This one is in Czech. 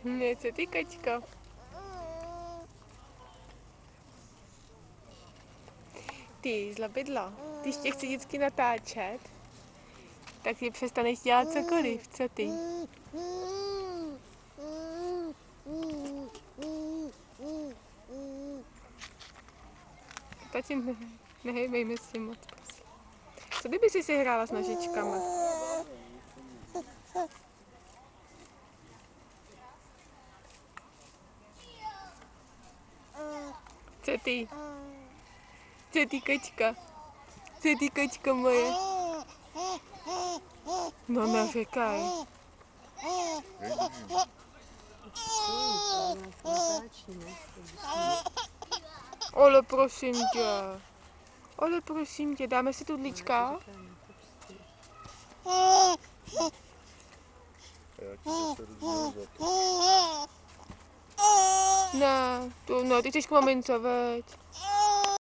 Ne, co ty, kačko? Ty, zlobidlo, když tě chci vždycky natáčet, tak si přestaneš dělat cokoliv, co ty? Tati, nehejbej mi s tím moc, prosím. Co kdyby si hrála s nožičkama? Co ty? Co ty, kačka? Co ty, kačka moje? No neříkaj. Ale prosím tě, dáme si tudlička? Ne, ty chceš k mamince, veď.